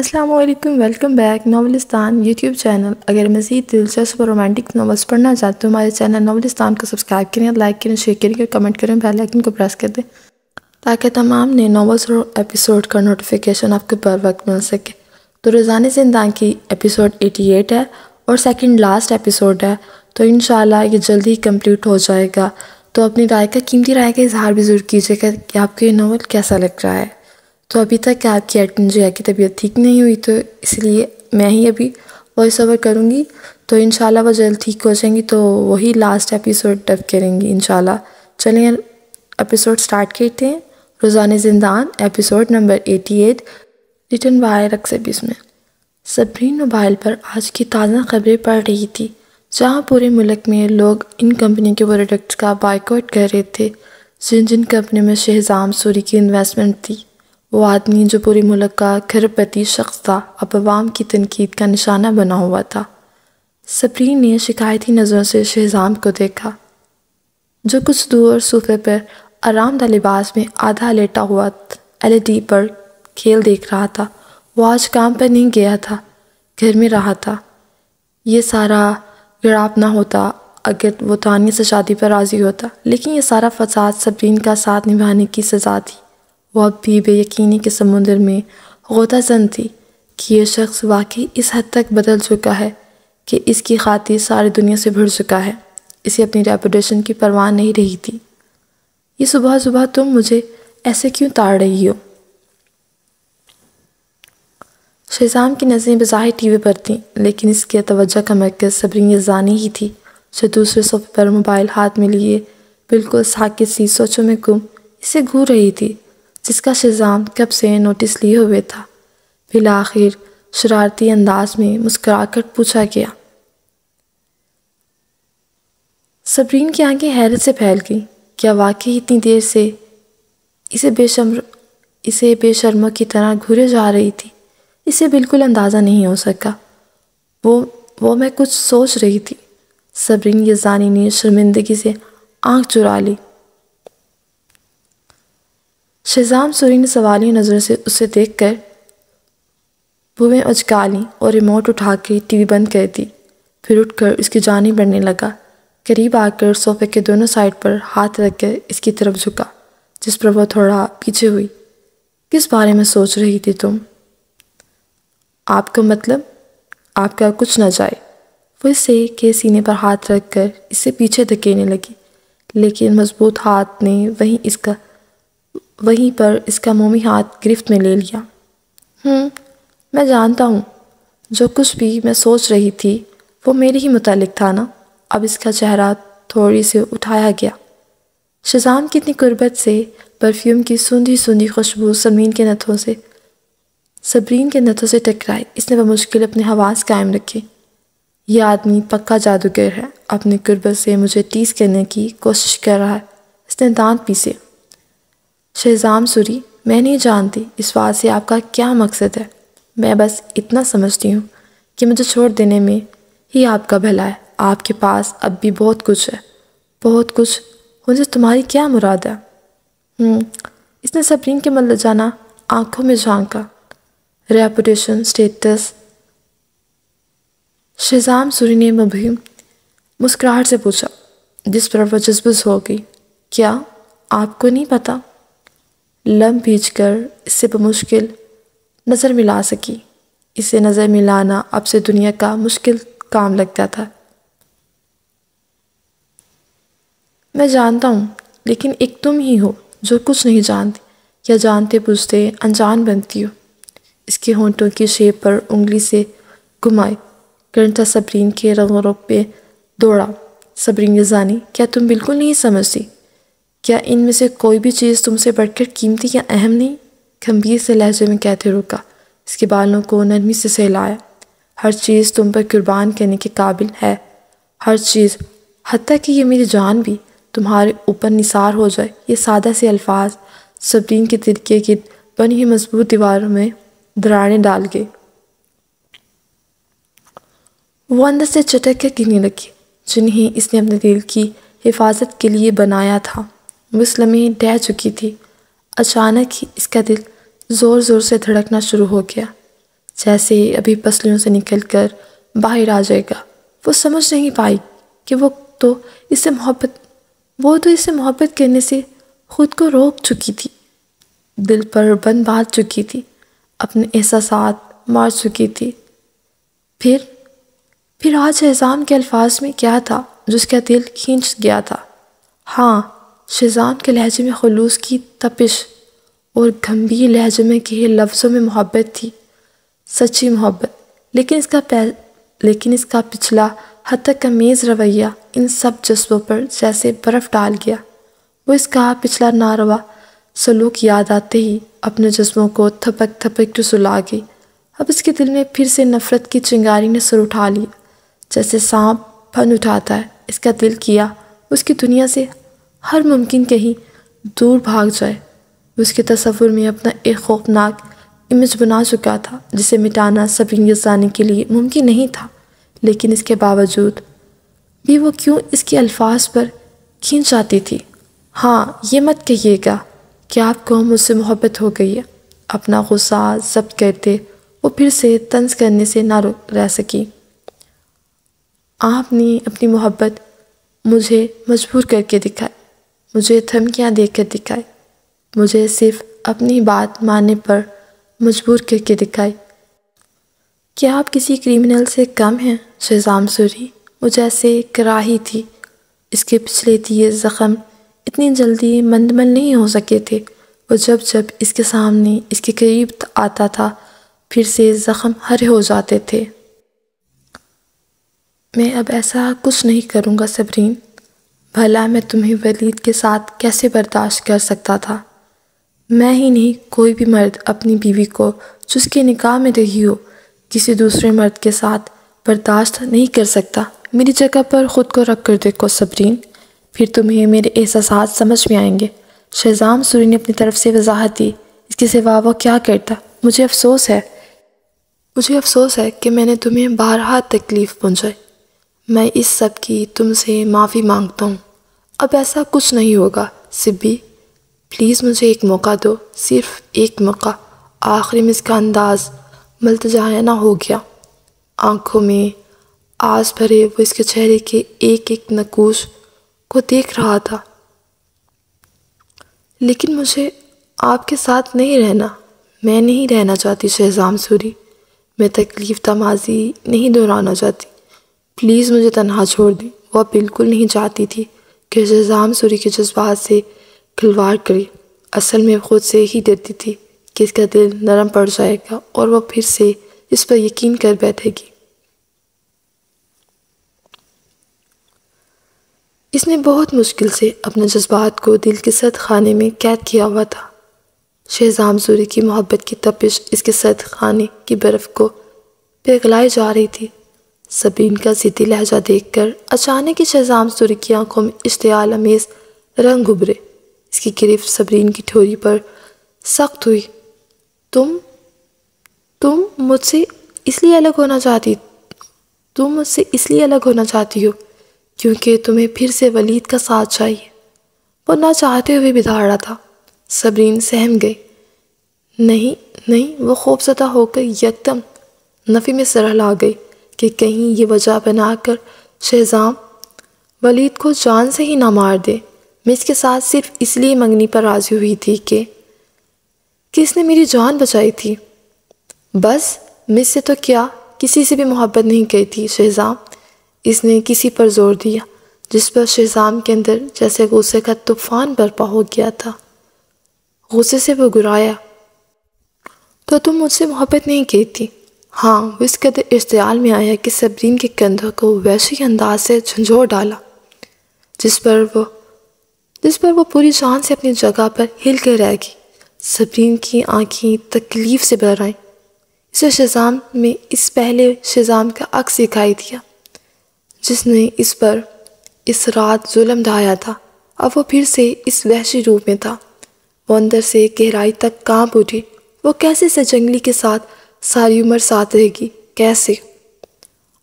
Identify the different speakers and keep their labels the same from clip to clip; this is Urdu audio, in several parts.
Speaker 1: السلام علیکم، ویلکم بیک ناولستان یوٹیوب چینل۔ اگر مزید دلچسپ اور رومانٹک ناولس پڑھنا چاہتے ہو ہمارے چینل ناولستان کو سبسکرائب کریں، لائک کریں، شیئر کریں، کمنٹ کریں، بیل آئیکن کو پریس کر دیں تاکہ تمام نئے ناولس اور ایپیسوڈ کا نوٹیفیکیشن آپ کو بر وقت مل سکے۔ تو روزانہ زندان کی ایپیسوڈ 88 ہے اور سیکنڈ لاسٹ ایپیسوڈ ہے، تو انشاءاللہ یہ جلدی کمپلیٹ ہو جائے گا۔ تو اپنی قیمتی رائے کا اظہار بھی ضرور کیجیے گا کہ آپ کو یہ ناول کیسا لگ رہا ہے۔ تو ابھی تک آپ کی ایڈمن جیا کی طبیعت ٹھیک نہیں ہوئی، تو اس لیے میں ہی ابھی وائس اوور کروں گی، تو انشاءاللہ وہ جلد ٹھیک ہو جائیں گی تو وہی لاسٹ ایپیسوڈ ڈب کریں گی انشاءاللہ۔ چلیں ایپیسوڈ سٹارٹ کرتے ہیں۔ روزانہ زندان ایپیسوڈ نمبر 88، ریٹن بائی رقص بسم۔ صبرین موبائل پر آج کی تازہ خبریں پڑھ رہی تھی، جہاں پورے ملک میں لوگ ان کمپنی کے پروڈکٹس کا بائیکاٹ کر رہے تھے جن کمپنی میں شہزام سوری کی انویسٹمنٹ تھی۔ وہ آدمی جو پورے ملک کا کھرب پتی شخص تھا، اب عوام کی تنقید کا نشانہ بنا ہوا تھا۔ صبرین نے شکایتی نظروں سے شہزام کو دیکھا، جو کچھ دور صوفے پر آرام دہ لباس میں آدھا لیٹا ہوا LED پر کھیل دیکھ رہا تھا۔ وہ آج کام پر نہیں گیا تھا، گھر میں رہا تھا۔ یہ سارا گڑاپ نہ ہوتا اگر وہ تانیہ سے شادی پر راضی ہوتا، لیکن یہ سارا فساد صبرین کا ساتھ نبھانے کی سزا تھی۔ وہ اب بھی بے یقینی کے سمندر میں غوطہ زن تھی کہ یہ شخص واقعی اس حد تک بدل چکا ہے کہ اس کی خاطر ساری دنیا سے بھر چکا ہے۔ اسے اپنی ریپوٹیشن کی پرواہ نہیں رہی تھی۔ یہ صبح صبح تم مجھے ایسے کیوں تاڑ رہی ہو؟ شہزام کی نظریں بظاہر ٹی وی پر تھیں، لیکن اس کے توجہ کا مرکز صبرین یزدانی ہی تھی، جو دوسرے صوفے پر موبائل ہاتھ میں لیے بالکل ساکت سی سوچوں میں گم اسے گھور رہی تھی، جس کا شہزام کب سے نوٹس لیے ہوئے تھا۔ بالآخر شرارتی انداز میں مسکرا کر پوچھا گیا۔ صبرین کی آنکھیں حیرت سے پھیل گئیں۔ کیا واقعی اتنی دیر سے اسے بے شرموں کی طرح گھورے جا رہی تھی؟ اسے بالکل اندازہ نہیں ہو سکا۔ وہ میں کچھ سوچ رہی تھی۔ صبرین یزدانی نے شرمندگی سے آنکھ چرا لی۔ شہزام سوری نے سوالیہ نظروں سے اسے دیکھ کر بھویں اچکا لیں اور ریموٹ اٹھا کے ٹی وی بند کر دی۔ پھر اٹھ کر اس کی جانب بڑھنے لگا، قریب آ کر صوفے کے دونوں سائڈ پر ہاتھ رکھ کر اس کی طرف جھکا، جس پر وہ تھوڑا پیچھے ہوئی۔ کس بارے میں سوچ رہی تھی تم؟ آپ کا مطلب؟ آپ کا کچھ نہ جائے۔ وہ اسے کے سینے پر ہاتھ رکھ کر اسے پیچھے دھکیلنے لگی، لیکن مضبوط ہاتھ نے وہیں پر اس کا مومی ہاتھ گرفت میں لے لیا۔ میں جانتا ہوں، جو کچھ بھی میں سوچ رہی تھی وہ میرے ہی متعلق تھا نا۔ اب اس کا چہرہ تھوڑی سے اٹھایا گیا۔ شہزام کی اتنی قربت سے پرفیوم کی سوندھی سوندھی خوشبو صبرین کے نتھوں سے ٹکرائی۔ اس نے بمشکل اپنے حواس قائم رکھے۔ یہ آدمی پکا جادوگر ہے، اپنی قربت سے مجھے ٹیز کرنے کی کوشش کر رہا ہے۔ اس نے دانت پیسے۔ شہزام سوری، میں نہیں جانتی اس بات سے آپ کا کیا مقصد ہے۔ میں بس اتنا سمجھتی ہوں کہ مجھے چھوڑ دینے میں ہی آپ کا بھلا ہے۔ آپ کے پاس اب بھی بہت کچھ ہے۔ بہت کچھ ہونے سے تمہاری کیا مراد ہے؟ اس نے صبرین کے ملجانہ آنکھوں میں جھانکا۔ Reputation, status. شہزام سوری نے مبہم مسکراہٹ سے پوچھا، جس پر وہ جذبز ہو گئی۔ کیا آپ کو نہیں پتا؟ لب بھیج کر اس سے بمشکل نظر ملا سکی۔ اسے نظر ملانا اب سے دنیا کا مشکل کام لگتا تھا۔ میں جانتا ہوں، لیکن ایک تم ہی ہو جو کچھ نہیں جانتی یا جانتے بوجھتے انجان بنتی ہو۔ اس کے ہونٹوں کی شیپ پر انگلی سے گھمائے۔ کرنٹا صبرین کے رگوں پہ دوڑا۔ صبرین یزدانی، کیا تم بالکل نہیں سمجھتی؟ کیا ان میں سے کوئی بھی چیز تم سے بڑھ کر قیمتی یا اہم نہیں؟ گھمبیر سے لہجے میں کہتے رکا۔ اس کے بالوں کو نرمی سے سہلایا۔ ہر چیز تم پر قربان کرنے کے قابل ہے، ہر چیز، حتیٰ کہ یہ میری جان بھی تمہارے اوپر نثار ہو جائے۔ یہ سادہ سے الفاظ صبرین کے دل کے گرد بنی ہوئی مضبوط دیواروں میں دراڑیں ڈال گئے۔ وہ اندر سے چٹک کر گرنے لگی، جنہیں اس نے اپنے دل کی حفاظت کے لیے بنایا تھا۔ وہ اس لمحے ڈہ چکی تھی۔ اچانک ہی اس کا دل زور زور سے دھڑکنا شروع ہو گیا۔ جیسے ابھی پسلیوں سے نکل کر باہر آ جائے گا۔ وہ سمجھ نہیں پائی کہ وہ تو اس سے محبت کرنے سے خود کو روک چکی تھی، دل پر بند باندھ چکی تھی، اپنے احساسات مار چکی تھی۔ پھر آج شہزام کے الفاظ میں کیا تھا جو اس کا دل کھینچ گیا تھا؟ ہاں، شہزام کے لہجے میں خلوص کی تپش اور گمبھیر لہجے میں کہے لفظوں میں محبت تھی، سچی محبت۔ لیکن اس کا پچھلا حتی تمیز رویہ ان سب جذبوں پر جیسے برف ڈال گیا۔ وہ اس کا پچھلا ناروا سلوک یاد آتے ہی اپنے جذبوں کو تھپک تھپک کے سلا گئی۔ اب اس کے دل میں پھر سے نفرت کی چنگاری نے سر اٹھا لیا، جیسے سانپ پھن اٹھاتا ہے۔ اس کا دل کیا اس کی دنیا سے ہر ممکن کہیں دور بھاگ جائے۔ اس کے تصور میں اپنا ایک خوفناک امیج بنا چکا تھا جسے مٹانا صبرین یزدانی کے لیے ممکن نہیں تھا، لیکن اس کے باوجود بھی وہ کیوں اس کے الفاظ پر کھینچ آتی تھی؟ ہاں، یہ مت کہیے گا کہ آپ کو مجھ سے محبت ہو گئی ہے۔ اپنا غصہ ضبط کرتے وہ پھر سے طنز کرنے سے نہ رہ سکی۔ آپ نے اپنی محبت مجھے مجبور کر کے دکھائی، مجھے دھمکیاں دے کر دکھائی، مجھے صرف اپنی بات ماننے پر مجبور کر کے دکھائی۔ کیا آپ کسی کریمنل سے کم ہیں شہزام سوری؟ وہ جیسے کراہی تھی، اس کے پچھلے دیے زخم اتنی جلدی مندمل نہیں ہو سکے تھے۔ وہ جب اس کے سامنے اس کے قریب آتا تھا پھر سے زخم ہرے ہو جاتے تھے۔ میں اب ایسا کچھ نہیں کروں گا صبرین۔ بھلا میں تمہیں ولید کے ساتھ کیسے برداشت کر سکتا تھا؟ میں ہی نہیں، کوئی بھی مرد اپنی بیوی کو جو اس کے نکاح میں رہی ہو کسی دوسرے مرد کے ساتھ برداشت نہیں کر سکتا۔ میری جگہ پر خود کو رکھ کر دیکھو صبرین، پھر تمہیں میرے احساسات سمجھ میں آئیں گے۔ شہزام سوری نے اپنی طرف سے وضاحت دی۔ اس کے سوا وہ کیا کرتا؟ مجھے افسوس ہے کہ میں نے تمہیں بارہا تکلیف پہنچائی۔ میں اس سب کی تم سے معافی مانگتا ہوں۔ اب ایسا کچھ نہیں ہوگا سبی، پلیز مجھے ایک موقع دو، صرف ایک موقع۔ آخری میں اس کا انداز ملتجانہ ہو گیا، آنکھوں میں آس بھرے وہ اس کے چہرے کے ایک ایک نقوش کو دیکھ رہا تھا۔ لیکن مجھے آپ کے ساتھ نہیں رہنا، میں نہیں رہنا چاہتی شہزام سوری، میں تکلیف ماضی نہیں دہرانا چاہتی، پلیز مجھے تنہا چھوڑ دیں۔ وہ بالکل نہیں چاہتی تھی کہ شہزام سوری کے جذبات سے کھلواڑ کرے، اصل میں خود سے ہی ڈرتی تھی کہ اس کا دل نرم پڑ جائے گا اور وہ پھر سے اس پر یقین کر بیٹھے گی۔ اس نے بہت مشکل سے اپنے جذبات کو دل کے سرد خانے میں قید کیا ہوا تھا۔ شہزام سوری کی محبت کی تپش اس کے سرد خانے کی برف کو پگھلائی جا رہی تھی۔ صبرین کا ضدی لہجہ دیکھ کر اچانک ہی شہزام سوری کی آنکھوں میں اشتعال امیز رنگ ابھرے۔ اس کی گرفت صبرین کی ٹھوری پر سخت ہوئی۔ تم مجھ سے اس لیے الگ ہونا چاہتی ہو کیونکہ تمہیں پھر سے ولید کا ساتھ چاہیے۔ وہ نہ چاہتے ہوئے بھی دھاڑا تھا۔ صبرین سہم گئی۔ نہیں، وہ خوفزدہ ہو کر یکدم نفی میں سرہلا گئی کہ کہیں یہ وجہ بنا کر شہزام ولید کو جان سے ہی نہ مار دے۔ میں اس کے ساتھ صرف اس لیے منگنی پر راضی ہوئی تھی کہ اس نے میری جان بچائی تھی۔ بس مجھ سے تو کیا کسی سے بھی محبت نہیں کی تھی شہزام۔ اس نے کسی پر زور دیا جس پر شہزام کے اندر جیسے غصے کا طوفان برپا ہو گیا تھا۔ غصے سے وہ گرایا، تو تم مجھ سے محبت نہیں کی تھی؟ ہاں، وہ اس قدر اشتعال میں آیا کہ صبرین کے کندھوں کو ویسے ہی انداز سے جھنجھوڑ ڈالا جس پر وہ پوری جان سے اپنی جگہ پر ہل کر رہ گئی۔ صبرین کی آنکھیں تکلیف سے بھر آئیں۔ اسے شہزام میں اس پہلے شہزام کا عکس دکھائی دیا جس نے اس پر اس رات ظلم ڈھایا تھا۔ اب وہ پھر سے اس وحشی روپ میں تھا۔ وہ اندر سے گہرائی تک کانپ اٹھی۔ وہ کیسے سے جنگلی کے ساتھ ساری عمر ساتھ رہے گی؟ کیسے؟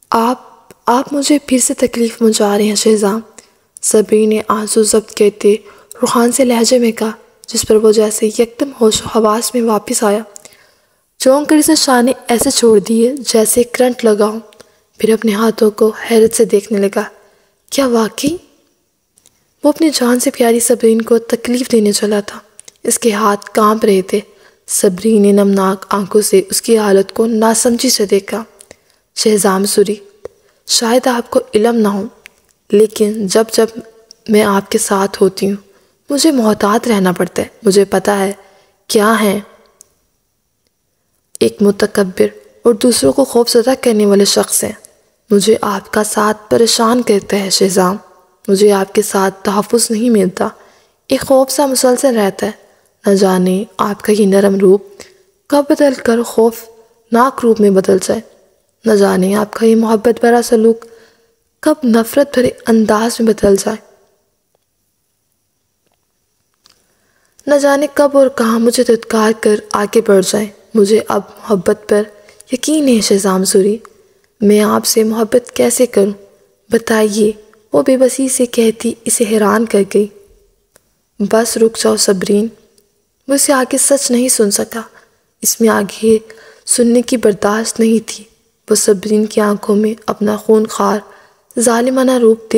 Speaker 1: آپ مجھے پھر سے تکلیف پہنچا رہے ہیں شہزام، صبرین نے آنسو ضبط کرتے روحان سے لہجے میں کہا، جس پر وہ جیسے یکدم ہوش و حواس میں واپس آیا۔ چونک کر اس نے شانے ایسے چھوڑ دیے جیسے کرنٹ لگا ہو، پھر اپنے ہاتھوں کو حیرت سے دیکھنے لگا۔ کیا واقعی وہ اپنی جان سے پیاری صبرین کو تکلیف دینے چلا تھا؟ اس کے ہاتھ کانپ رہے تھے۔ صبرین نے نمناک آنکھوں سے اس کی حالت کو ناسمجھی سے دیکھا۔ شہزام سوری، شاید آپ کو علم نہ ہو، لیکن جب میں آپ کے ساتھ ہوتی ہوں مجھے محتاط رہنا پڑتا ہے۔ مجھے پتہ ہے کیا ہیں ایک متکبر اور دوسروں کو خوفزدہ کرنے والے شخص ہیں۔ مجھے آپ کا ساتھ پریشان کرتا ہے شہزام، مجھے آپ کے ساتھ تحفظ نہیں ملتا، ایک خوف سا مسلسل رہتا ہے۔ نہ جانے آپ کا یہ نرم روپ کب بدل کر خوفناک روپ میں بدل جائے، نہ جانے آپ کا یہ محبت بھرا سلوک کب نفرت بھرے انداز میں بدل جائے، نہ جانے کب اور کہاں مجھے دھتکار کر آگے بڑھ جائیں۔ مجھے اب محبت پر یقین ہے شہزام سوری، میں آپ سے محبت کیسے کروں بتائیے، وہ بے بسی سے کہتی اسے حیران کر گئی۔ بس رک جاؤ صبرین، وہ اسے آگے سچ نہیں سن سکا، اس میں آگے سننے کی برداشت نہیں تھی۔ وہ صبرین کی آنکھوں میں اپنا خونخوار ظالمانہ روپ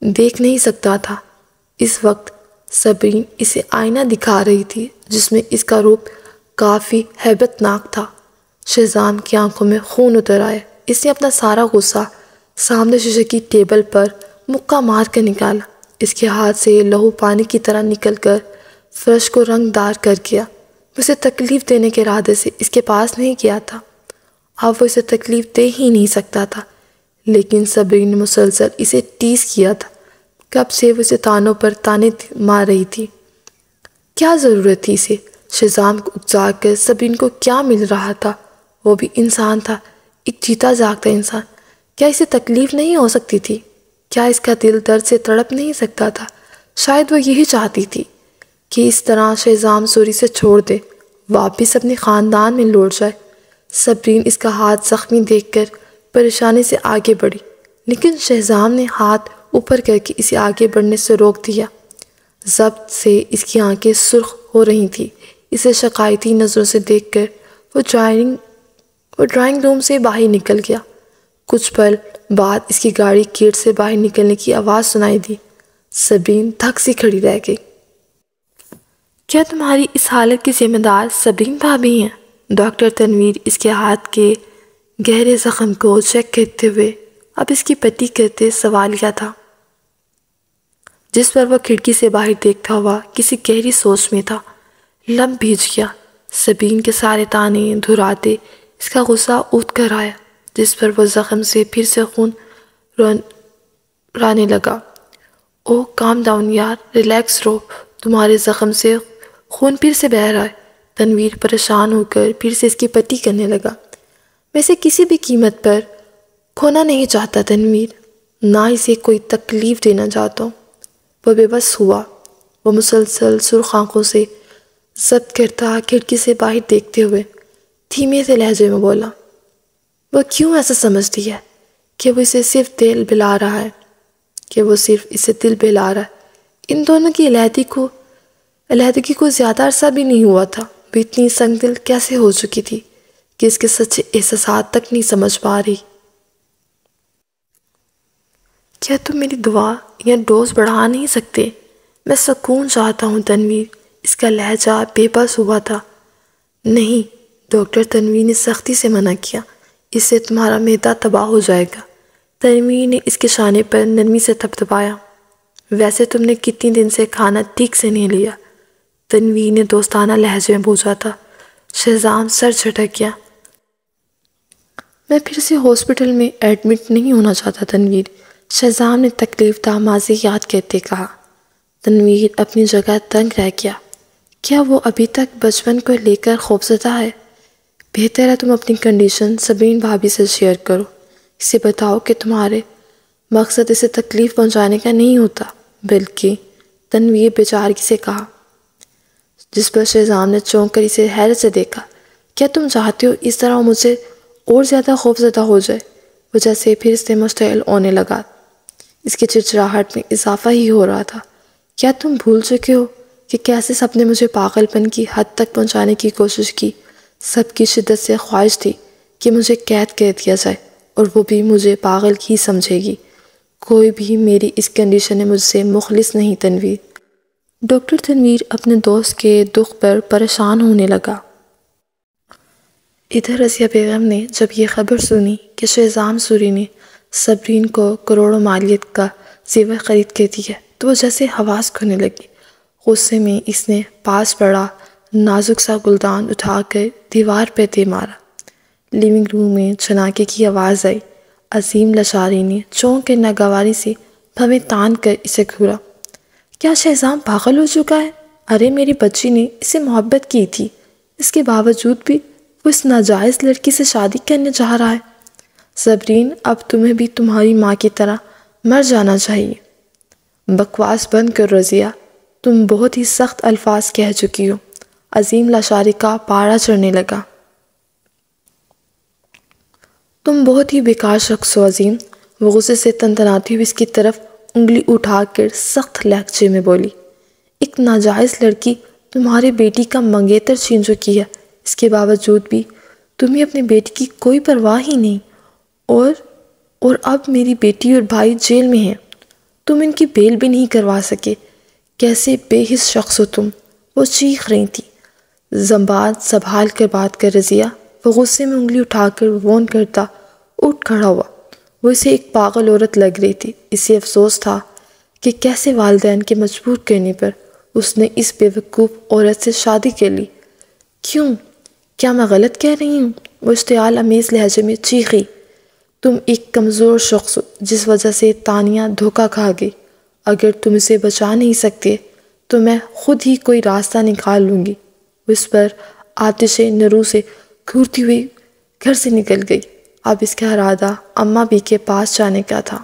Speaker 1: دیکھ نہیں سکتا تھا۔ اس وقت صبرین اسے آئینہ دکھا رہی تھی جس میں اس کا روپ کافی ہیبت ناک تھا۔ شہزام کی آنکھوں میں خون اتر آیا۔ اس نے اپنا سارا غصہ سامنے شیشے کی ٹیبل پر مکہ مار کر نکالا۔ اس کے ہاتھ سے لہو پانی کی طرح نکل کر فرش کو رنگ دار کر گیا۔ وہ اسے تکلیف دینے کے ارادے سے اس کے پاس نہیں کیا تھا، اب وہ اسے تکلیف دے ہی نہیں سکتا تھا، لیکن صبرین نے مسلسل اسے ٹیز کیا تھا۔ کب سے وہ اسے تانوں پر تانے مار رہی تھی۔ کیا ضرورت تھی اسے شہزام کو اکسا کر؟ صبرین کو کیا مل رہا تھا؟ وہ بھی انسان تھا، ایک جیتا جاگتا انسان۔ کیا اسے تکلیف نہیں ہو سکتی تھی؟ کیا اس کا دل درد سے تڑپ نہیں سکتا تھا؟ شاید وہ یہی چاہتی تھی کہ اس طرح شہزام سوری سے چھوڑ دے، واپس اپنے خاندان میں لوٹ جائے۔ صبرین اس کا ہاتھ زخمی دیکھ کر پریشانی سے آگے بڑھی، لیکن شہزام نے ہاتھ اوپر کر کے اسے آگے بڑھنے سے روک دیا۔ ضبط سے اس کی آنکھیں سرخ ہو رہی تھیں۔ اسے شکایتی نظروں سے دیکھ کر وہ ڈرائنگ روم سے باہر نکل گیا۔ کچھ پل بعد اس کی گاڑی گیٹ سے باہر نکلنے کی آواز سنائی دی۔ صبرین تھک سی کھڑی رہ گئی۔ کیا تمہاری اس حالت کی ذمہ دار صبرین بھابھی ہیں؟ ڈاکٹر تنویر اس کے ہاتھ کے گہرے زخم کو چیک کرتے ہوئے اب اس کی پٹی کرتے سوال کیا تھا، جس پر وہ کھڑکی سے باہر دیکھتا ہوا کسی گہری سوچ میں تھا۔ لب بھیج گیا۔ صبرین کے سارے تانے دھراتے اس کا غصہ اٹھ کر آیا، جس پر وہ زخم سے پھر سے خون رانے لگا۔ اوہ کام ڈاؤن یار، ریلیکس رہو، تمہارے زخم سے خون پھر سے بہہ رہا ہے۔ تنویر پریشان ہو کر پھر سے اس کی پٹی کرنے لگا۔ میں اسے کسی بھی قیمت پر کھونا نہیں چاہتا تنویر، نہ اسے کوئی تکلیف دینا چاہتا ہوں۔ وہ بے بس ہوا۔ وہ مسلسل سرخ آنکھوں سے ضبط کرتا کھڑکی سے باہر دیکھتے ہوئے دھیمے سے لہجے میں بولا، وہ کیوں ایسا سمجھتی ہے کہ وہ اسے صرف دل بہلا رہا ہے؟ ان دونوں کی علیحدگی کو زیادہ عرصہ بھی نہیں ہوا تھا۔ وہ اتنی سنگ دل کیسے ہو چکی تھی کہ اس کے سچے احساسات تک نہیں سمجھ پا رہی۔ کیا تم میری دعا یا ڈوز بڑھا نہیں سکتے؟ میں سکون چاہتا ہوں تنویر۔ اس کا لہجہ بے بس ہوا تھا۔ نہیں، ڈاکٹر تنویر نے سختی سے منع کیا، اس سے تمہارا معدہ تباہ ہو جائے گا۔ تنویر نے اس کے شانے پر نرمی سے تھپتھپایا۔ ویسے تم نے کتنی دن سے کھانا ٹھیک سے نہیں لیا؟ تنویر نے دوستانہ لہجے میں پوچھا تھا۔ شہزام سر جھٹک گیا۔ میں پھر سے ہاسپٹل میں ایڈمٹ نہیں ہونا چاہتا تنویر، شہزام نے تکلیف دہ ماضی یاد کرتے کہا۔ تنویر اپنی جگہ دنگ رہ گیا۔ کیا وہ ابھی تک بچپن کو لے کر خوفزدہ ہے؟ بہتر ہے تم اپنی کنڈیشن صبرین بھابھی سے شیئر کرو، اسے بتاؤ کہ تمہارے مقصد اسے تکلیف پہنچانے کا نہیں ہوتا بلکہ، تنویر بیچارگی سے کہا، جس پر شہزام نے چونک کر اسے حیرت سے دیکھا۔ کیا تم چاہتے ہو اس طرح مجھ سے اور زیادہ خوفزدہ ہو جائے؟ وہ جیسے پھر سے مشتعل ہونے لگا۔ اس کی چڑچڑاہٹ میں اضافہ ہی ہو رہا تھا۔ کیا تم بھول چکے ہو کہ کیسے سب نے مجھے پاگل پن کی حد تک پہنچانے کی کوشش کی؟ سب کی شدت سے خواہش تھی کہ مجھے قید کر دیا جائے اور وہ بھی مجھے پاگل ہی سمجھے گی۔ کوئی بھی میری اس کنڈیشن میں مجھ سے مخلص نہیں تنویر۔ ڈاکٹر تنویر اپنے دوست کے دکھ پر پریشان ہونے لگا۔ ادھر رضیہ بیگم نے جب یہ خبر سنی کہ شہزام سوری نے صبرین کو کروڑوں مالیت کا زیور خرید کے دیا تو وہ جیسے حواس کھونے لگی۔ غصے میں اس نے پاس پڑا نازک سا گلدان اٹھا کر دیوار پہ دے مارا۔ لیونگ روم میں چھناکے کی آواز آئی۔ عظیم لاشاری نے چونک کر ناگواری سے بھویں تان کر اسے گھورا۔ کیا شہزام پاگل ہو چکا ہے؟ ارے میری بچی نے اسے محبت کی تھی، اس کے باوجود بھی وہ اس ناجائز لڑکی سے شادی کرنے چاہ رہا ہے۔ صبرین، اب تمہیں بھی تمہاری ماں کی طرح مر جانا چاہیے۔ بکواس بند کر رضیہ، تم بہت ہی سخت الفاظ کہہ چکی ہو۔ عظیم لاشاری کا پارا چڑھنے لگا۔ تم بہت ہی بیکار شخص ہو عظیم۔ وہ غصے سے تنتناتی ہوئی اس کی طرف انگلی اٹھا کر سخت لہجے میں بولی۔ ایک ناجائز لڑکی تمہارے بیٹی کا منگیتر چھین چکی ہے، اس کے باوجود بھی تمہیں اپنے بیٹی کی کوئی پرواہ ہی نہیں، اور اب میری بیٹی اور بھائی جیل میں ہیں، تم ان کی بیل بھی نہیں کروا سکے۔ کیسے بے حس شخص ہو تم؟ وہ چیخ رہی تھی۔ زبان سنبھال کر بات کر رضیہ۔ وہ غصے میں انگلی اٹھا کر وون کرتا اٹھ کھڑا ہوا۔ وہ اسے ایک پاگل عورت لگ رہی تھی۔ اسے افسوس تھا کہ کیسے والدین کے مجبور کرنے پر اس نے اس بے وقوف عورت سے شادی کر لی۔ کیا میں غلط کہہ رہی ہوں؟ وہ اشتعال امیز لہجے میں چیخی۔ تم ایک کمزور شخص ہو جس وجہ سے تانیہ دھوکہ کھا گئی۔ اگر تم اسے بچا نہیں سکتے تو میں خود ہی کوئی راستہ نکال لوں گی۔ وہ اس پر آتش نرو سے گھورتی ہوئی گھر سے نکل گئی۔ اب اس کا ارادہ اماں بی کے پاس جانے کا تھا۔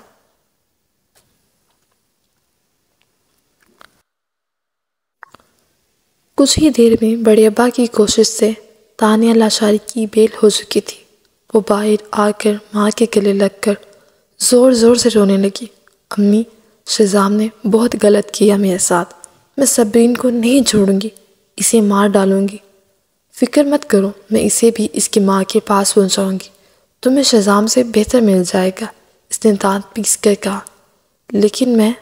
Speaker 1: کچھ ہی دیر میں بڑے ابا کی کوشش سے تانیہ لاشاری کی بیل ہو چکی تھی۔ وہ باہر آ کر ماں کے گلے لگ کر زور زور سے رونے لگی۔ امی، شہزام نے بہت غلط کیا میرے ساتھ۔ میں صبرین کو نہیں چھوڑوں گی، اسے مار ڈالوں گی۔ فکر مت کرو، میں اسے بھی اس کی ماں کے پاس پہنچاؤں گی۔ تمہیں شہزام سے بہتر مل جائے گا، اس نے دانت پیس کر کہا۔ لیکن میں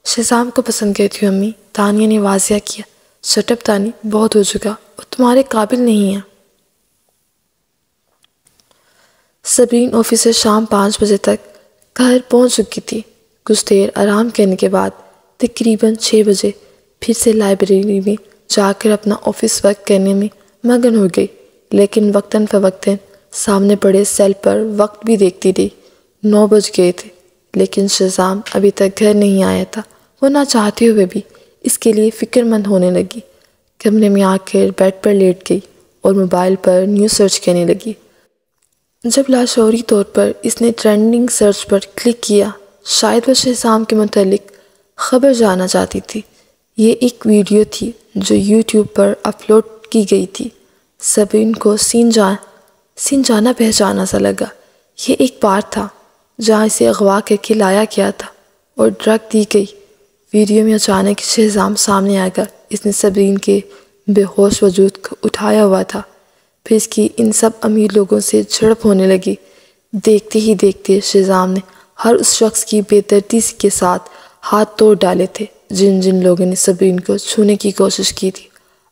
Speaker 1: شہزام کو پسند کرتی ہوں امی، تانیہ نے واضح کیا۔ شٹ اپ تانی، بہت ہو چکا، وہ تمہارے قابل نہیں ہے۔ صبرین آفس سے شام 5 بجے تک گھر پہنچ چکی تھی۔ کچھ دیر آرام کرنے کے بعد تقریباً 6 بجے پھر سے لائبریری میں جا کر اپنا آفس ورک کرنے میں مگن ہو گئی، لیکن وقتاً فوقتاً سامنے پڑے سیل پر وقت بھی دیکھتی رہی۔ 9 بج گئے تھے، لیکن شہزام ابھی تک گھر نہیں آیا تھا۔ وہ نہ چاہتے ہوئے بھی اس کے لیے فکر مند ہونے لگی۔ کمرے میں آ کر بیڈ پر لیٹ گئی اور موبائل پر نیوز سرچ کرنے لگی۔ جب لاشعوری طور پر اس نے ٹرینڈنگ سرچ پر کلک کیا، شاید وہ شہزام کے متعلق خبر جاننا چاہتی تھی۔ یہ ایک ویڈیو تھی جو یوٹیوب پر اپلوڈ کی گئی تھی۔ صبرین کو سین جانا پہچانا سا لگا۔ یہ ایک بار تھا جہاں اسے اغوا کر کے لایا گیا تھا اور ڈرگ دی گئی۔ ویڈیو میں اچانک شہزام سامنے آ گیا۔ اس نے صبرین کے بے ہوش وجود کو اٹھایا ہوا تھا۔ پھر اس کی ان سب امیر لوگوں سے جھڑپ ہونے لگی۔ دیکھتے ہی دیکھتے شہزام نے ہر اس شخص کی بے دردی کے ساتھ ہاتھ توڑ ڈالے تھے جن لوگوں نے صبرین کو چھونے کی کوشش کی تھی۔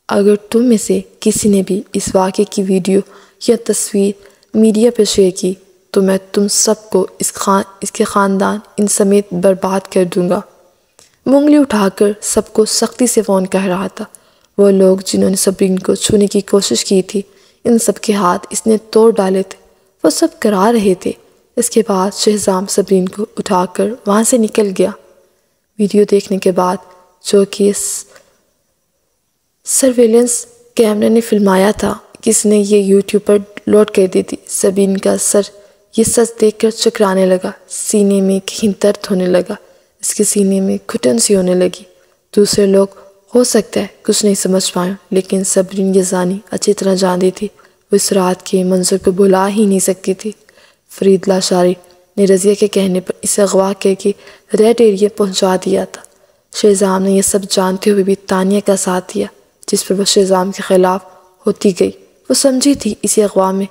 Speaker 1: اگر تم میں سے کسی نے بھی اس واقعے کی ویڈیو یا تصویر میڈیا پر شیئر کی تو میں تم سب کو اس کے خاندان ان سمیت برباد کر دوں گا۔ وہ انگلی اٹھا کر سب کو سختی سے فون کہہ رہا تھا۔ وہ لوگ جنہوں نے صبرین کو چھونے کی کوشش کی تھی، ان سب کے ہاتھ اس نے توڑ ڈالے تھے۔ وہ سب کرا رہے تھے۔ اس کے بعد شہزام صبرین کو اٹھا کر وہاں سے نکل گیا۔ ویڈیو دیکھنے کے بعد جو کہ سرویلنس کیمرے نے فلمایا تھا، کس نے یہ یوٹیوب پر لوڈ کر دی تھی، صبرین کا سر یہ سچ دیکھ کر چکرانے لگا۔ سینے میں کہیں درد ہونے لگا۔ اس کے سینے میں گھٹن سی ہونے لگی۔ دوسرے لوگ ہو سکتا ہے کچھ نہیں سمجھ پائیں، لیکن صبرین یہ زانی اچھی طرح جانتی تھی۔ وہ اس رات کے منظر کو بھلا ہی نہیں سکتی تھی۔ فرید لاشاری نے رضیہ کے کہنے پر اسے اغوا کر کے ریڈ ایریا پہنچا دیا تھا۔ شہزام نے یہ سب جانتے ہوئے بھی تانیہ کا ساتھ دیا، جس پر وہ شہزام کے خلاف ہوتی گئی۔ وہ سمجھی تھی اسی اغوا میں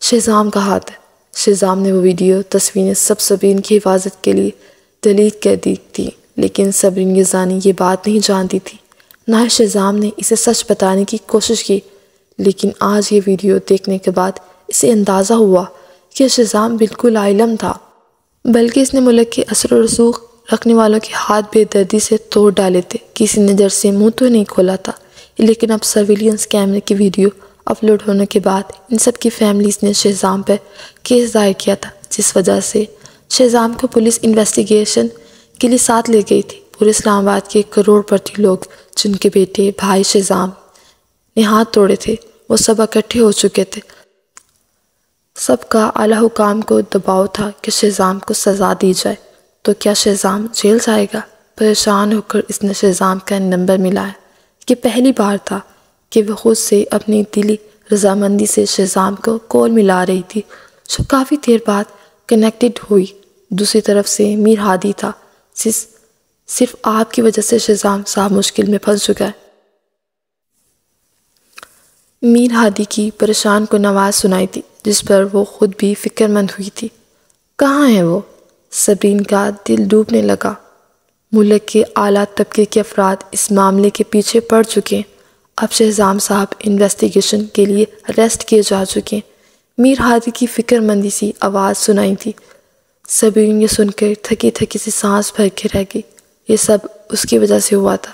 Speaker 1: شہزام کا ہاتھ ہے۔ شہزام نے وہ ویڈیو تصویریں سب صبرین کی حفاظت کے لیے ڈیلیٹ کر دی تھی، لیکن صبرین یزدانی یہ بات نہیں جانتی تھی۔ نہ شہزام نے اسے سچ بتانے کی کوشش کی، لیکن آج یہ ویڈیو دیکھنے کے بعد اسے اندازہ ہوا کہ شہزام بالکل عالم تھا، بلکہ اس نے ملک کے اثر و رسوخ رکھنے والوں کے ہاتھ بے دردی سے توڑ ڈالے تھے۔ کسی نے ڈر سے منہ تو نہیں کھولا تھا، لیکن اب سرویلنس کیمرے کی ویڈیو اپلوڈ ہونے کے بعد ان سب کی فیملیز نے شہزام پر کیس دائر کیا تھا، جس وجہ سے شہزام کو پولیس انویسٹیگیشن کے لیے ساتھ لے گئی تھی۔ پورے اسلام آباد کے کروڑ پتی لوگ جن کے بیٹے بھائی شہزام نے ہاتھ توڑے تھے، وہ سب اکٹھے ہو چکے تھے۔ سب کا اعلیٰ حکام کو دباؤ تھا کہ شہزام کو سزا دی جائے۔ تو کیا شہزام جیل جائے گا؟ پریشان ہو کر اس نے شہزام کا نمبر ملایا۔ یہ پہلی بار تھا کہ وہ خود سے اپنی دلی رضامندی سے شہزام کو کال ملا رہی تھی، جو کافی دیر بعد کنیکٹڈ ہوئی۔ دوسری طرف سے میر ہادی تھا۔ صرف آپ کی وجہ سے شہزام صاحب مشکل میں پھنس چکا ہے۔ میر ہادی کی پریشان کن آواز سنائی تھی، جس پر وہ خود بھی فکر مند ہوئی تھی۔ کہاں ہے وہ؟ صبرین کا دل ڈوبنے لگا۔ ملک کے اعلیٰ طبقے کے افراد اس معاملے کے پیچھے پڑ چکے ہیں۔ اب شہزام صاحب انویسٹیگیشن کے لیے اریسٹ کیے جا چکے ہیں۔ میر ہادی کی فکر مندی سی آواز سنائی تھی۔ صبرین یہ سن کر تھکی تھکی سی سانس بھر کے رہ گئی۔ یہ سب اس کی وجہ سے ہوا تھا۔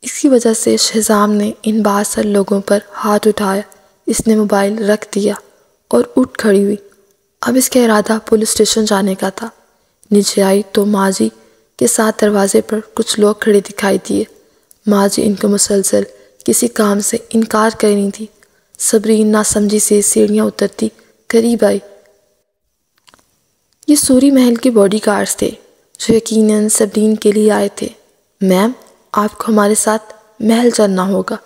Speaker 1: اس کی وجہ سے شہزام نے ان بااثر لوگوں پر ہاتھ اٹھایا۔ اس نے موبائل رکھ دیا اور اٹھ کھڑی ہوئی۔ اب اس کا ارادہ پولیس اسٹیشن جانے کا تھا۔ نیچے آئی تو ماجی کے ساتھ دروازے پر کچھ لوگ کھڑے دکھائی دیے۔ ماجی ان کو مسلسل کسی کام سے انکار کر رہی تھی۔ صبرین ناسمجھی سے سیڑھیاں اترتی قریب آئی۔ یہ سوری محل کے باڈی گارڈز تھے، جو یقیناً صبرین کے لیے آئے تھے۔ میم، آپ کو ہمارے ساتھ محل چلنا ہوگا۔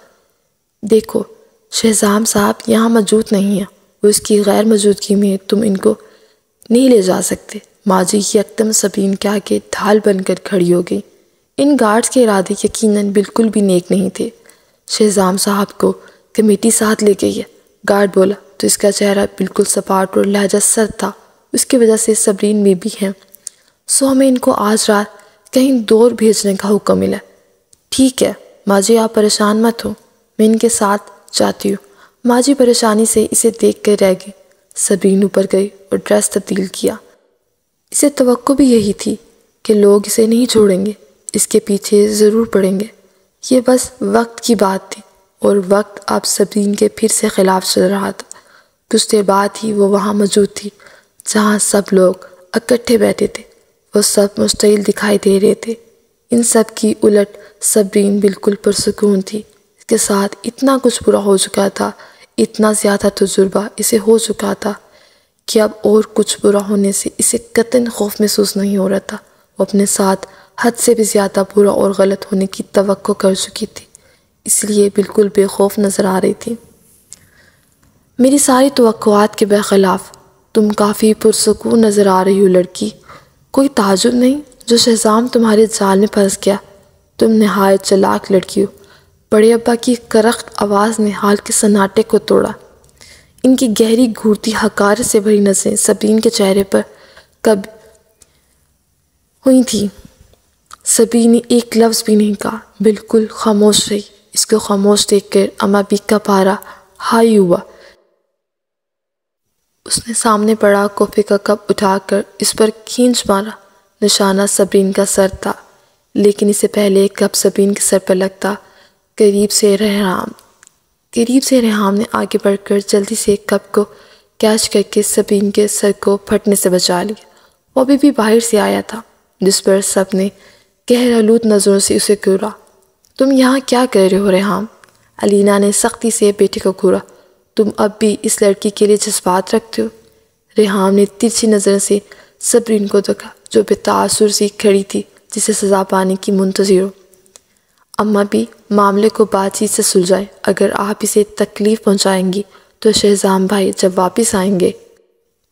Speaker 1: دیکھو، شہزام صاحب یہاں موجود نہیں ہیں، وہ اس کی غیر موجودگی میں تم ان کو نہیں لے جا سکتے۔ ماجی یکدم صبرین کے آگے ڈھال بن کر کھڑی ہو گئی۔ ان گارڈز کے ارادے یقیناً بالکل بھی نیک نہیں تھے۔ شہزام صاحب کو کمیٹی ساتھ لے گئی ہے، گارڈ بولا تو اس کا چہرہ بالکل سپاٹ اور لہجہ سرد تھا۔ اس کی وجہ سے صبرین میں بھی ہیں، سو ہمیں ان کو آج رات کہیں دور بھیجنے کا حکم ملا۔ ٹھیک ہے ماجی، آپ پریشان مت ہو، میں ان کے ساتھ جاتی ہوں۔ ماجی پریشانی سے اسے دیکھ کر رہ گئی۔ صبرین اوپر گئی اور ڈریس تبدیل کیا۔ اسے توقع بھی یہی تھی کہ لوگ اسے نہیں چھوڑیں گے، اس کے پیچھے ضرور پڑیں گے۔ یہ بس وقت کی بات تھی، اور وقت اب صبرین کے پھر سے خلاف چل رہا تھا۔ کچھ دیر بعد ہی وہ وہاں موجود تھی جہاں سب لوگ اکٹھے بیٹھے تھے۔ وہ سب مشتعل دکھائی دے رہے تھے۔ ان سب کی الٹ صبرین بالکل پرسکون تھی۔ اس کے ساتھ اتنا کچھ برا ہو چکا تھا، اتنا زیادہ تجربہ اسے ہو چکا تھا کہ اب اور کچھ برا ہونے سے اسے قطعاً خوف محسوس نہیں ہو رہا تھا۔ وہ اپنے ساتھ حد سے بھی زیادہ برا اور غلط ہونے کی توقع کر چکی تھی، اس لیے بالکل بے خوف نظر آ رہی تھی۔ میری ساری توقعات کے برخلاف تم کافی پرسکون نظر آ رہی ہو لڑکی۔ کوئی تعجب نہیں جو شہزام تمہارے جال میں پھنس گیا۔ تم نہایت چلاک لڑکی ہو۔ بڑے ابا کی کرخت آواز نے حال کے سناٹے کو توڑا۔ ان کی گہری گھورتی حقارت سے بھری نظریں صبرین کے چہرے پر کب ہوئی تھیں۔ صبرین نے ایک لفظ بھی نہیں کہا، بالکل خاموش رہی۔ اس کو خاموش دیکھ کر اما بی کا پارا ہائی ہوا۔ اس نے سامنے پڑا کافی کا کپ اٹھا کر اس پر کھینچ مارا۔ نشانہ صبرین کا سر تھا، لیکن اس سے پہلے کپ صبرین کے سر پر لگتا قریب سے ریحام نے آگے بڑھ کر جلدی سے کپ کو کیچ کر کے صبرین کے سر کو پھٹنے سے بچا لیا۔ وہ ابھی بھی باہر سے آیا تھا، جس پر سب نے قہر آلود نظروں سے اسے گھورا۔ تم یہاں کیا کر رہے ہو ریحام؟ علینا نے سختی سے بیٹے کو گھورا۔ تم اب بھی اس لڑکی کے لیے جذبات رکھتے ہو؟ ریحام نے ترچھی نظر سے صبرین کو دیکھا، جو بے تاثر سی کھڑی تھی، جسے سزا پانے کی منتظر ہو۔ اماں بھی معاملے کو بات چیت سے سلجھائیں۔ اگر آپ اسے تکلیف پہنچائیں گی تو شہزام بھائی جب واپس آئیں گے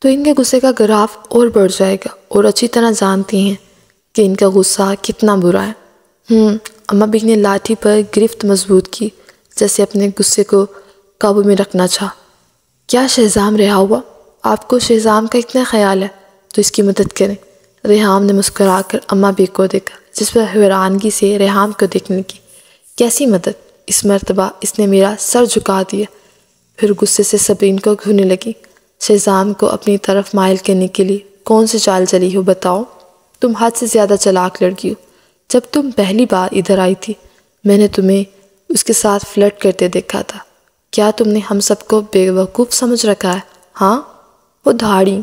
Speaker 1: تو ان کے غصے کا گراف اور بڑھ جائے گا، اور اچھی طرح جانتی ہیں کہ ان کا غصہ کتنا برا ہے۔ اماں بھی نے لاٹھی پر گرفت مضبوط کی، جیسے اپنے غصے کو قابو میں رکھنا چاہا۔ کیا شہزام رہا ہوا؟ آپ کو شہزام کا اتنا خیال ہے تو اس کی مدد کریں۔ ریحام نے مسکرا کر اماں بیگ کو دیکھا، جس پر حیرانگی سے ریحام کو دیکھنے کی۔ کیسی مدد؟ اس مرتبہ اس نے میرا سر جھکا دیا۔ پھر غصے سے صبرین کو گھورنے لگی۔ شہزام کو اپنی طرف مائل کرنے کے لیے کون سی چال چلی ہو بتاؤ؟ تم حد سے زیادہ چلاک لڑکی ہو۔ جب تم پہلی بار ادھر آئی تھی میں نے تمہیں اس کے ساتھ فلرٹ کرتے دیکھا تھا۔ کیا تم نے ہم سب کو بے وقوف سمجھ رکھا ہے؟ ہاں؟ وہ دھاڑی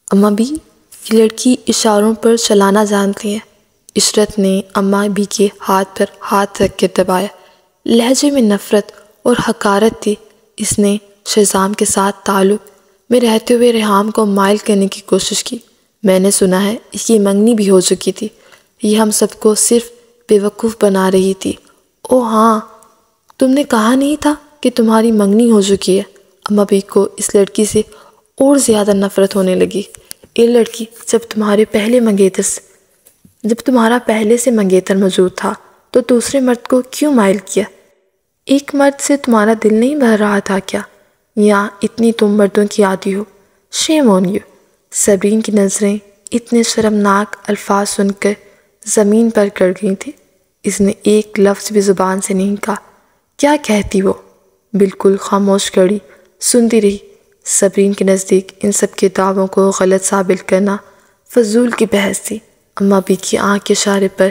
Speaker 1: اماں بھی، یہ لڑکی اشاروں پر چلانا جانتی ہے۔ عشرت نے اماں بھی کے ہاتھ پر ہاتھ رکھ کے دبایا۔ لہجے میں نفرت اور حقارت تھی۔ اس نے شہزام کے ساتھ تعلق میں رہتے ہوئے ریحام کو مائل کرنے کی کوشش کی۔ میں نے سنا ہے اس کی منگنی بھی ہو چکی تھی۔ یہ ہم سب کو صرف بے وقوف بنا رہی تھی۔ او ہاں، تم نے کہا نہیں تھا کہ تمہاری منگنی ہو چکی ہے؟ اماں بھی کو اس لڑکی سے اور زیادہ نفرت ہونے لگی۔ اے لڑکی، جب تمہارا پہلے سے منگیتر موجود تھا تو دوسرے مرد کو کیوں مائل کیا؟ ایک مرد سے تمہارا دل نہیں بھر رہا تھا کیا؟ یا اتنی تم مردوں کی عادی ہو؟ شیم آن یو۔ صبرین کی نظریں اتنے شرمناک الفاظ سن کر زمین پر گڑ گئی تھیں۔ اس نے ایک لفظ بھی زبان سے نہیں کہا۔ کیا کہتی وہ؟ بالکل خاموش کھڑی سنتی رہی۔ صبرین کے نزدیک ان سب کے دعووں کو غلط ثابت کرنا فضول کی بحث تھی۔ اماں بھی کی آنکھ کے اشارے پر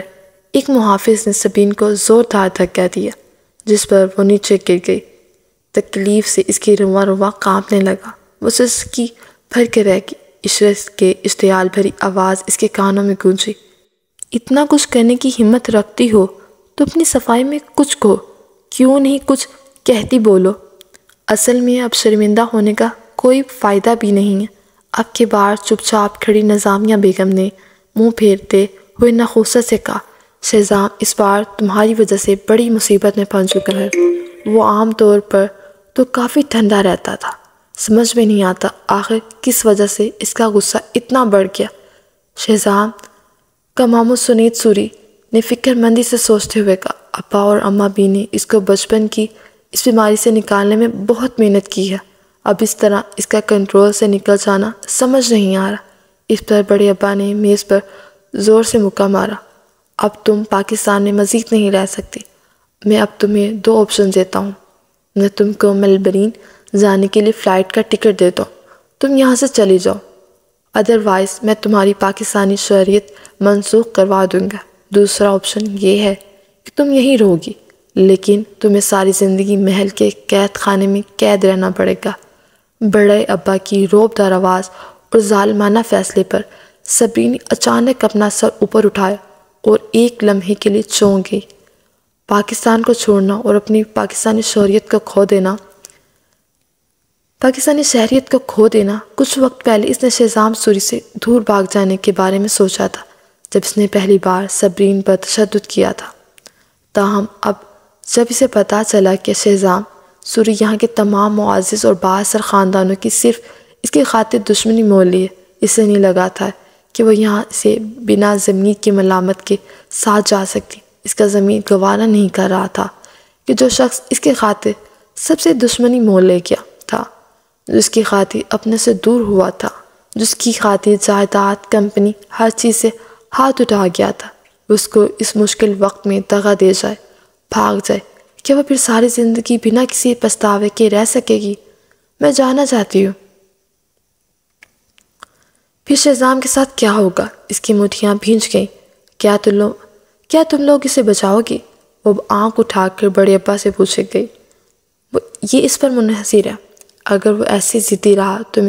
Speaker 1: ایک محافظ نے صبرین کو زوردار دھکا دیا، جس پر وہ نیچے گر گئی۔ تکلیف سے اس کی رواں کانپنے لگا۔ وہ سسکی بھر کے رہ گئی۔ عشرت کے اشتعال بھری آواز اس کے کانوں میں گونجی۔ اتنا کچھ کرنے کی ہمت رکھتی ہو تو اپنی صفائی میں کچھ کہو، کیوں نہیں کچھ کہتی بولو؟ اصل میں اب شرمندہ ہونے کا کوئی فائدہ بھی نہیں ہے۔ اب کے بار چپ چاپ کھڑی نظامیہ بیگم نے منہ پھیرتے ہوئے نخوست سے کہا، شہزام اس بار تمہاری وجہ سے بڑی مصیبت میں پھنس چکا ہے۔ وہ عام طور پر تو کافی ٹھنڈا رہتا تھا، سمجھ میں نہیں آتا آخر کس وجہ سے اس کا غصہ اتنا بڑھ گیا۔ شہزام کا ماموں سنیت سوری نے فکر مندی سے سوچتے ہوئے کہا، ابا اور اماں بھی نے اس کو بچپن کی اس بیماری سے نکالنے میں بہت محنت کی ہے۔ اب اس طرح اس کا کنٹرول سے نکل جانا سمجھ نہیں آ رہا۔ اس پر بڑے ابا نے میز پر زور سے مکہ مارا۔ اب تم پاکستان میں مزید نہیں رہ سکتی۔ میں اب تمہیں 2 آپشن دیتا ہوں۔ میں تم کو میلبرن جانے کے لیے فلائٹ کا ٹکٹ دیتا ہوں، تم یہاں سے چلی جاؤ، ادروائز میں تمہاری پاکستانی شہریت منسوخ کروا دوں گا۔ دوسرا آپشن یہ ہے کہ تم یہیں رہو گی، لیکن تمہیں ساری زندگی محل کے قید خانے میں قید رہنا پڑے گا۔ بڑے ابا کی روب دار آواز اور ظالمانہ فیصلے پر صبرین نے اچانک اپنا سر اوپر اٹھایا اور ایک لمحے کے لیے چونک گئی۔ پاکستان کو چھوڑنا اور اپنی پاکستانی شہریت کو کھو دینا۔ کچھ وقت پہلے اس نے شہزام سوری سے دور بھاگ جانے کے بارے میں سوچا تھا جب اس نے پہلی بار صبرین پر تشدد کیا تھا۔ تاہم اب جب اسے پتہ چلا کہ شہزام سوری یہاں کے تمام معزز اور بااثر خاندانوں کی صرف اس کی خاطر دشمنی مول لی ہے، اسے نہیں لگا تھا کہ وہ یہاں سے بنا ضمیر کی ملامت کے ساتھ جا سکتی۔ اس کا ضمیر گوارا نہیں کر رہا تھا کہ جو شخص اس کی خاطر سب سے دشمنی مول لے گیا تھا، جو اس کی خاطر اپنے سے دور ہوا تھا، جس کی خاطر جائیداد، کمپنی، ہر چیز سے ہاتھ اٹھا گیا تھا، اس کو اس مشکل وقت میں دغا دے جائے، بھاگ جائے، کیا وہ پھر ساری زندگی بنا کسی پچھتاوے کے رہ سکے گی؟ میں جاننا چاہتی ہوں پھر شہزام کے ساتھ کیا ہوگا؟ اس کی مٹھیاں بھیج گئیں۔ کیا تم لوگ اسے بچاؤ گے؟ وہ آنکھ اٹھا کر بڑے ابا سے پوچھے گئی۔ یہ اس پر منحصر ہے، اگر وہ ایسے ضدی رہا تو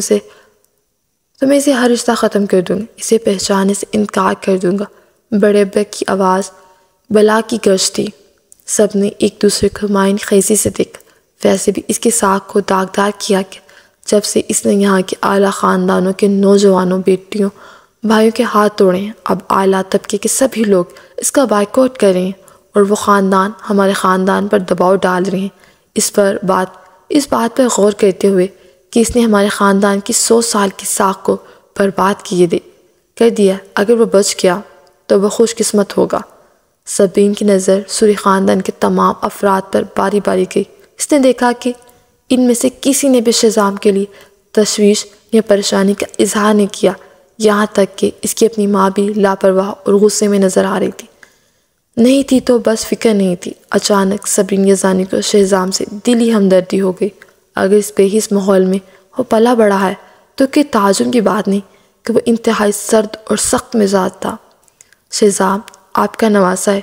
Speaker 1: میں اسے ہر رشتہ ختم کر دوں گا، اسے پہچانے سے انکار کر دوں گا۔ بڑے ابا کی آواز بلا کی گرج تھی۔ سب نے ایک دوسرے کو مائن خیزی سے دیکھا۔ ویسے بھی اس کی ساکھ کو داغدار کیا کہ جب سے اس نے یہاں کے اعلیٰ خاندانوں کے نوجوانوں، بیٹیوں، بھائیوں کے ہاتھ توڑے ہیں، اب اعلیٰ طبقے کے سبھی لوگ اس کا بائیکاٹ کر رہے ہیں اور وہ خاندان ہمارے خاندان پر دباؤ ڈال رہے ہیں۔ اس بات پر غور کرتے ہوئے کہ اس نے ہمارے خاندان کی 100 سال کی ساکھ کو برباد کر دیا۔ اگر وہ بچ گیا تو وہ خوش قسمت ہوگا۔ صبرین کی نظر سوری خاندان کے تمام افراد پر باری باری گئی۔ اس نے دیکھا کہ ان میں سے کسی نے بھی شہزام کے لیے تشویش یا پریشانی کا اظہار نہیں کیا، یہاں تک کہ اس کی اپنی ماں بھی لاپرواہ اور غصے میں نظر آ رہی تھی۔ نہیں تھی تو بس فکر نہیں تھی۔ اچانک صبرین یزدانی کو شہزام سے دلی ہمدردی ہو گئی۔ اگر اس بے حس ماحول میں وہ پلا بڑھا ہے تو کہ تعجب کی بات نہیں کہ وہ انتہائی سرد اور سخت مزاج تھا۔ شہزام آپ کا نواسا ہے،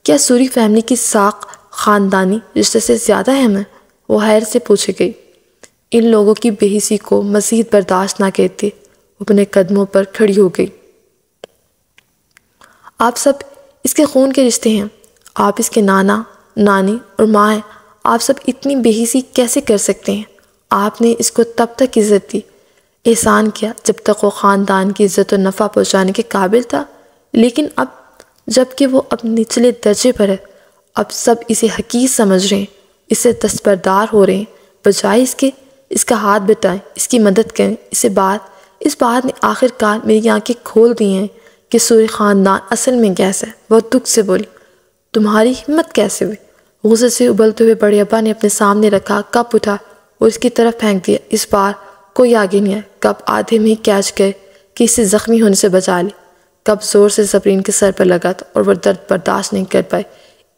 Speaker 1: کیا سوری فیملی کی ساکھ خاندانی رشتے سے زیادہ اہم ہے؟ وہ حیرت سے پوچھے گئی۔ ان لوگوں کی بے حسی کو مزید برداشت نہ کرتے وہ اپنے قدموں پر کھڑی ہو گئی۔ آپ سب اس کے خون کے رشتے ہیں، آپ اس کے نانا، نانی اور ماں ہیں۔ آپ سب اتنی بے حسی کیسے کر سکتے ہیں؟ آپ نے اس کو تب تک عزت دی، احسان کیا جب تک وہ خاندان کی عزت و نفع پہنچانے کے قابل تھا، لیکن اب جب کہ وہ اب نچلے درجے پر ہے، اب سب اسے حقیر سمجھ رہے ہیں، اس سے دستبردار ہو رہے ہیں، بجائے اس کا ہاتھ بٹائیں، اس کی مدد کریں۔ اس بات نے آخر کار میری آنکھیں کھول دی ہیں کہ سوری خاندان اصل میں کیسا ہے۔ وہ دکھ سے بولی، تمہاری ہمت کیسے ہوئی؟ غصے سے ابلتے ہوئے بڑے ابا نے اپنے سامنے رکھا کپ اٹھا اور اس کی طرف پھینک دیا۔ اس بار کوئی آگے نہیں آیا۔ کپ آدھے میں ہی کیچ کر کہ اسے زخمی ہونے سے بچا لے۔ کپ زور سے صبرین کے سر پر لگا تھا اور وہ درد برداشت نہیں کر پائی۔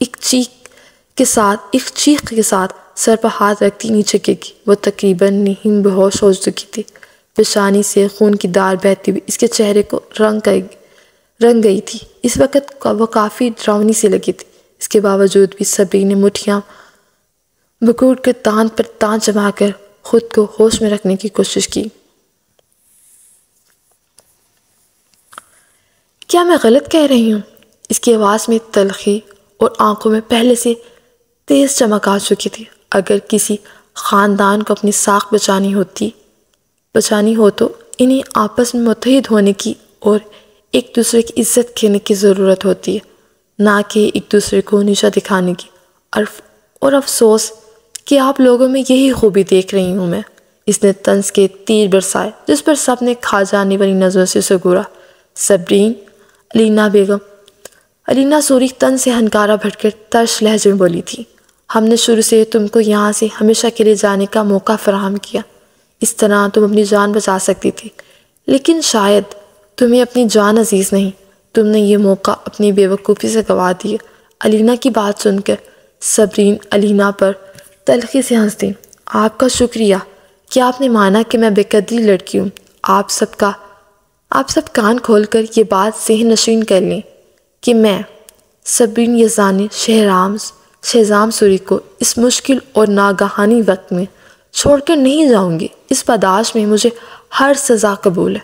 Speaker 1: ایک چیخ کے ساتھ سر پر ہاتھ رکھتی نیچے گر گئی۔ وہ تقریباً نیم بہوش ہو چکی تھی۔ پیشانی سے خون کی دھار بہتی ہوئی اس کے چہرے کو رنگ گئی تھی۔ اس وقت وہ کافی ڈراؤنی سی لگی تھی۔ اس کے باوجود بھی صبرین نے مٹھیاں بکوڑ کر تان پر تان جما کر خود کو ہوش میں رکھنے کی کوشش کی۔ کیا میں غلط کہہ رہی ہوں؟ اس کی آواز میں تلخی اور آنکھوں میں پہلے سے تیز چمک آ چکی تھی۔ اگر کسی خاندان کو اپنی ساکھ بچانی ہو تو انہیں آپس میں متحد ہونے کی اور ایک دوسرے کی عزت کرنے کی ضرورت ہوتی ہے، نہ کہ ایک دوسرے کو نیچا دکھانے کی۔ اور افسوس کہ آپ لوگوں میں یہی خوبی دیکھ رہی ہوں میں۔ اس نے طنز کے تیر برسائے جس پر سب نے کھا جانے والی نظروں سے اسے گھورا۔ صبرین، علینا سوری طنز سے ہنکارا بھٹ کر ترش لہجے میں بولی تھی، ہم نے شروع سے تم کو یہاں سے ہمیشہ کے لیے جانے کا موقع فراہم کیا، اس طرح تم اپنی جان بچا سکتی تھی، لیکن شاید تمہیں اپنی جان عزیز نہیں، تم نے یہ موقع اپنی بے وقوفی سے گنوا دیا۔ علینا کی بات سن کر صبرین علینا پر تلخی سے ہنس دی۔ آپ کا شکریہ کہ آپ نے مانا کہ میں بے قدری لڑکی ہوں۔ آپ سب کان کھول کر یہ بات ذہن نشین کر لیں کہ میں صبرین یزدانی شہزام سوری کو اس مشکل اور ناگہانی وقت میں چھوڑ کر نہیں جاؤں گی۔ اس پاداش میں مجھے ہر سزا قبول ہے۔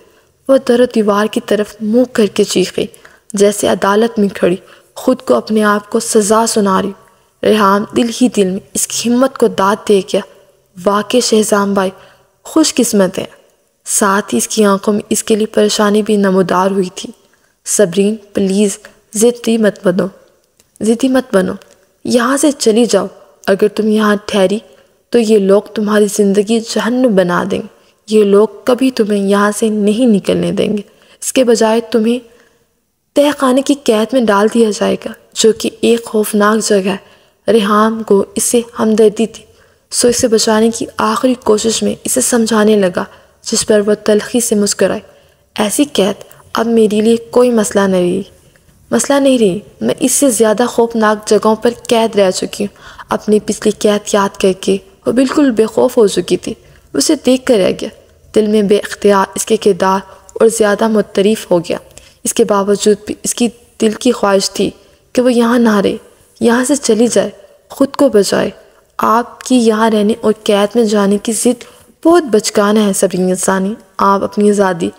Speaker 1: وہ در و دیوار کی طرف منہ کر کے چیخی جیسے عدالت میں کھڑی خود کو اپنے آپ کو سزا سنا رہی۔ ریحان دل ہی دل میں اس کی ہمت کو داد دے گیا۔ واقعی شہزام بھائی خوش قسمت ہیں۔ ساتھ ہی اس کی آنکھوں میں اس کے لیے پریشانی بھی نمودار ہوئی تھی۔ صبرین پلیز ضدی مت بنو، یہاں سے چلی جاؤ۔ اگر تم یہاں ٹھہری تو یہ لوگ تمہاری زندگی جہنم بنا دیں گے۔ یہ لوگ کبھی تمہیں یہاں سے نہیں نکلنے دیں گے۔ اس کے بجائے تمہیں تہہ خانے کی قید میں ڈال دیا جائے گا، جو کہ ایک خوفناک جگہ ہے۔ ریحان کو اس سے ہمدردی تھی، سو اسے بچانے کی آخری کوشش میں اسے سمجھانے لگا، جس پر وہ تلخی سے مسکرائی۔ ایسی قید اب میرے لیے کوئی مسئلہ نہیں رہی۔ میں اس سے زیادہ خوفناک جگہوں پر قید رہ چکی ہوں۔ اپنی پچھلی قید یاد کر کے وہ بالکل بے خوف ہو چکی تھی۔ اسے دیکھ کر رہ گیا، دل میں بے اختیار اس کے کردار اور زیادہ متعارف ہو گیا۔ اس کے باوجود بھی اس کی دل کی خواہش تھی کہ وہ یہاں نہ رہے، یہاں سے چلی جائے، خود کو بچائے۔ آپ کی یہاں رہنے اور قید میں جانے کی ضد بہت بچکانہ ہے صبرین یزدانی۔ آپ اپنی آزادی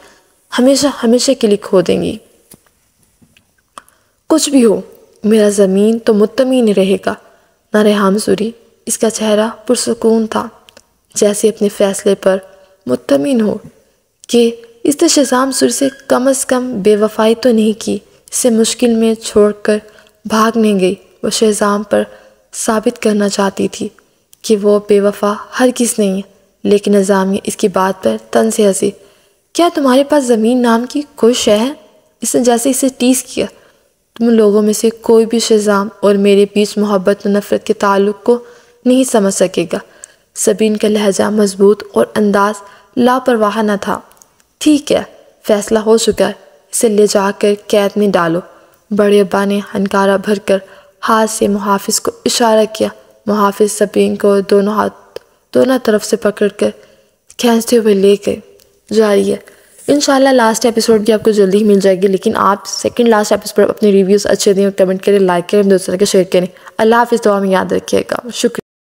Speaker 1: ہمیشہ کے لیے کھو دیں گی۔ کچھ بھی ہو، میرا زمین تو مطمئن رہے گا نہ ریحان سوری۔ اس کا چہرہ پرسکون تھا، جیسے اپنے فیصلے پر مطمئن ہو کہ اس نے شہزام سوری سے کم از کم بے وفائی تو نہیں کی۔ اسے مشکل میں چھوڑ کر بھاگ نہیں گئی۔ وہ شہزام پر ثابت کرنا چاہتی تھی کہ وہ بے وفا ہرگز نہیں ہے، لیکن نظامیہ اس کی بات پر طنز سے ہنسی۔ کیا تمہارے پاس زمین نام کی کوئی شے ہے؟ اس نے جیسے اسے ٹیز کیا۔ تم لوگوں میں سے کوئی بھی شہزام اور میرے بیچ محبت و نفرت کے تعلق کو نہیں سمجھ سکے گا۔ سبین کا لہجہ مضبوط اور انداز لاپرواہ نہ تھا۔ ٹھیک ہے، فیصلہ ہو چکا ہے، اسے لے جا کر قید میں ڈالو۔ بڑے ابا نے ہنکارہ بھر کر ہاتھ سے محافظ کو اشارہ کیا۔ محافظ سبین کو دونوں طرف سے پکڑ کر کھینچتے ہوئے لے گئے۔ جاری ہے۔ انشاءاللہ لاسٹ ایپیسوڈ بھی آپ کو جلدی ہی مل جائے گی، لیکن آپ سیکنڈ لاسٹ ایپیسوڈ اپنے ریویوز اچھے دیں اور کمنٹ کریں، لائک کریں، دوسرے کے شیئر کریں۔ اللہ حافظ، دعا میں یاد رکھیے گا۔ شکریہ۔